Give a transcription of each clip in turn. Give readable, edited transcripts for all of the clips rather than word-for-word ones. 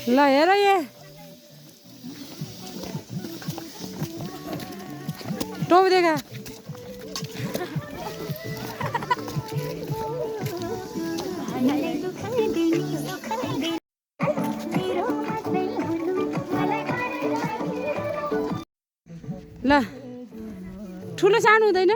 ल हेर ये टोप देखा ल ठुलो सानो हुँदैन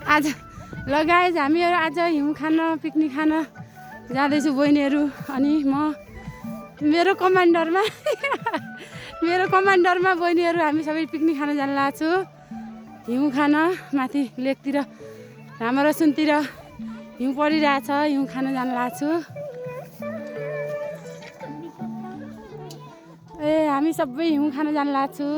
आज ल गाइज हामीहरू आज हिउँ खान पिकनिक खान जाँदैछु बहिनीहरू अनि म मेरो कमान्डरमा बहिनीहरू हामी सबै पिकनिक खान जान लागेको छु हिउँ खान माथि लेकतिर रामरसुनतिर हिउँ परिरहेछ हिउँ खान जान लागेको छु ए हामी सबै हिउँ खान जान लागेको छु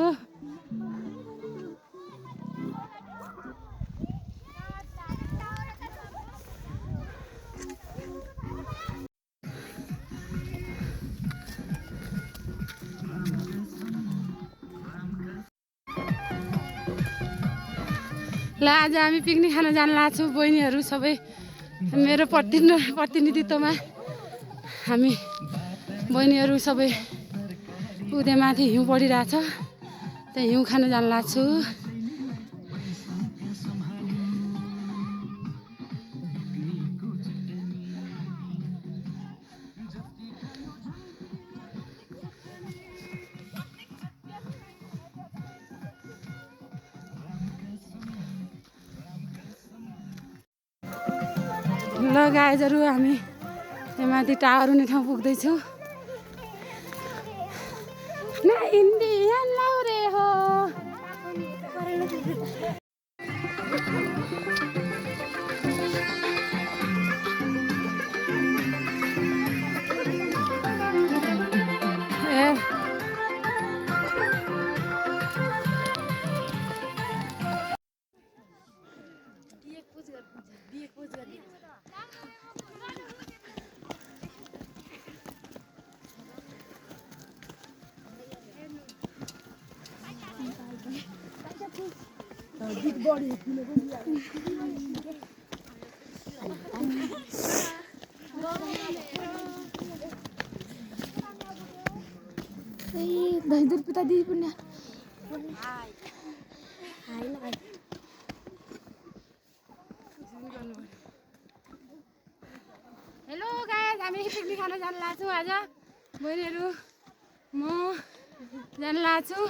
ल आज हामी पिकनिक खान जान लाग्छौँ बहिनीहरू सबै मेरो प्रतिनिधित्वमा हामी बहिनीहरू सबै उदे माथि हिउँ परिरहेछ त्यहाँ हिउँ खान जान लाग्छु ल गाइजहरू हामी यहाँ माथि टावर हुने ठाउँ पुग्दैछौँ न इन्डियन लौरे हो दही पिता दी पुण्य हेलो गाइस हामी पिकनिक खान जान लाग्छौँ आज बहिनीहरू म जान लाग्छु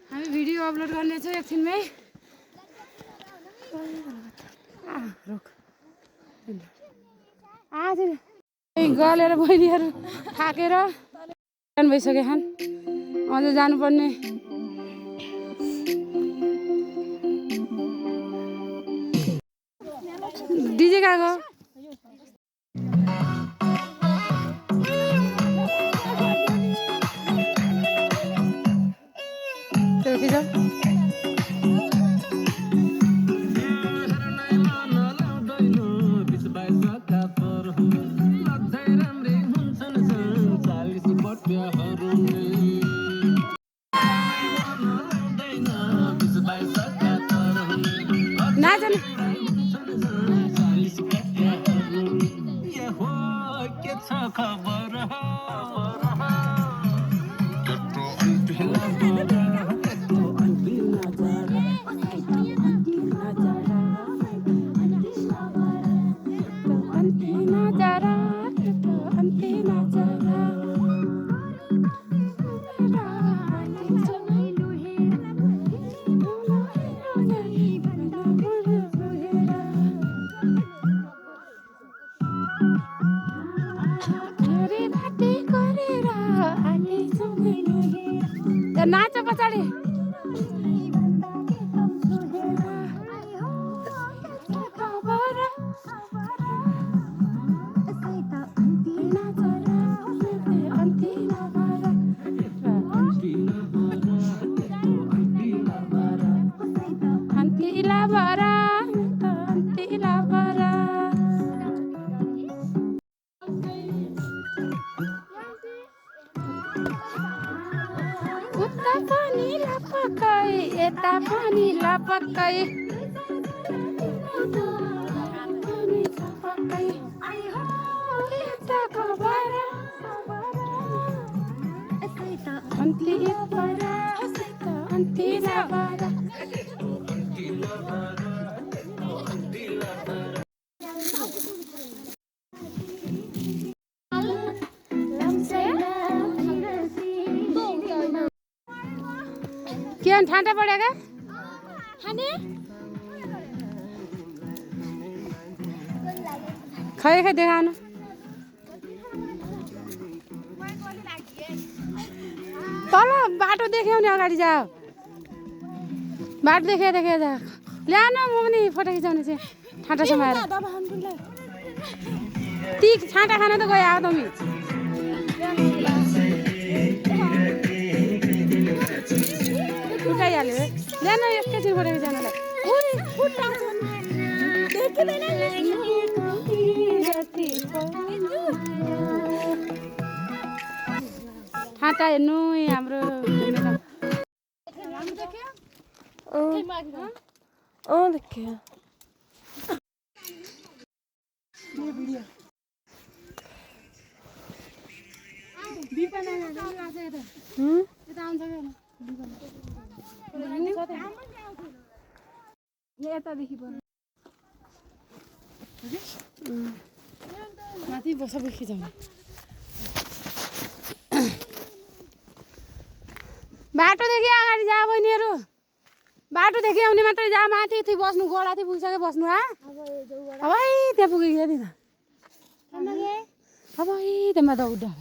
हामी भिडियो अपलोड गर्नेछौँ एकछिनमै आज गलेर बहिनीहरू थाकेर भइसक्यो खान अझ जानुपर्ने डिजे गएको नाच पछाडि अन्तिला बरा अन्तिला बरा उता पनि लपकै यता पनि लपकै यताको बरा अन्तिला बरा अन्तिला बरा के ठंडा पड़ेगा खाने खाए खाए देखाउनु तल बाटो देख्यौ नि अगाडि जाऊ बाटो देखे देखे जा ल्याउन म पनि फोटो खिचाउने चाहिँ ठाँटा समाएर ती छाँटा खान त गयो आऊ तमी उठाइहाल्यो ल्याउन एकैछिन फोटो खिचाउनलाई ठाँटा हेर्नु हाम्रो देखियो माथि सबै खिचाउने बाटोदेखि अगाडि जा बहिनीहरू बाटोदेखि आउने मात्रै जा माथि थियो बस्नु गोडाथि पुगिसक्यो बस्नु अब त्यहाँ पुगेको नि त अब त्यहाँ त उड्डा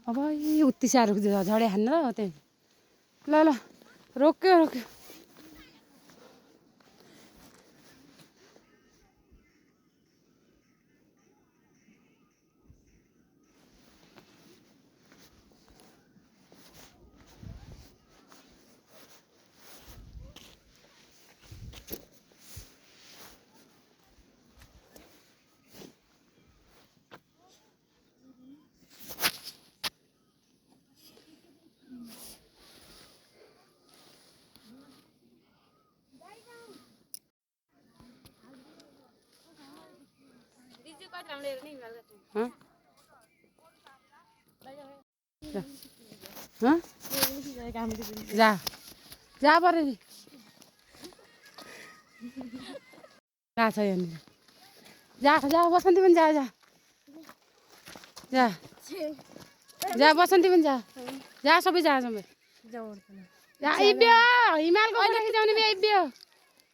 अब उत्ति साह्रो झडे खान्न र त्यहाँ ल ल रोक्यो रोक्यो जा जा पऱ्यो नि गएको छ यहाँनिर जा जा बसन्ती पनि जा जा जा जा बसन्ती पनि जा जा सबै जा सबै जा इब्यो हिमालको फोटो खिचाउने बे इब्यो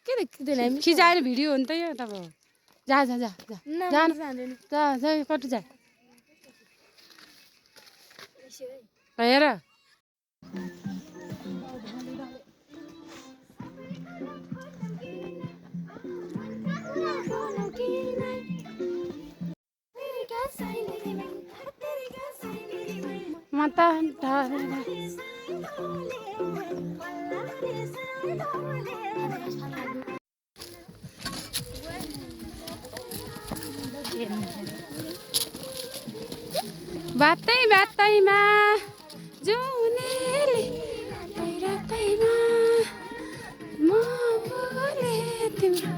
के देख्दैन खिचाएर भिडियो हो नि त यो तपाईँ जा जा जा जा जा जा जा कति जा हेर म त बातै बातैमा जुनेली रातैमा म बोले तिम्रो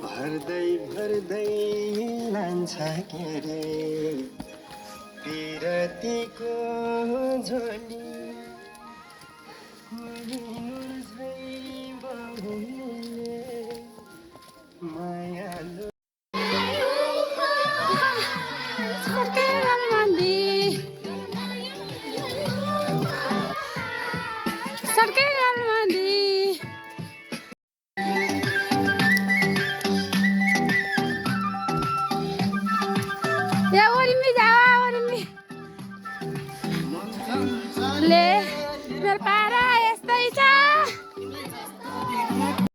भर्दै भर्दै लान्छ के रे पिरतीको झोली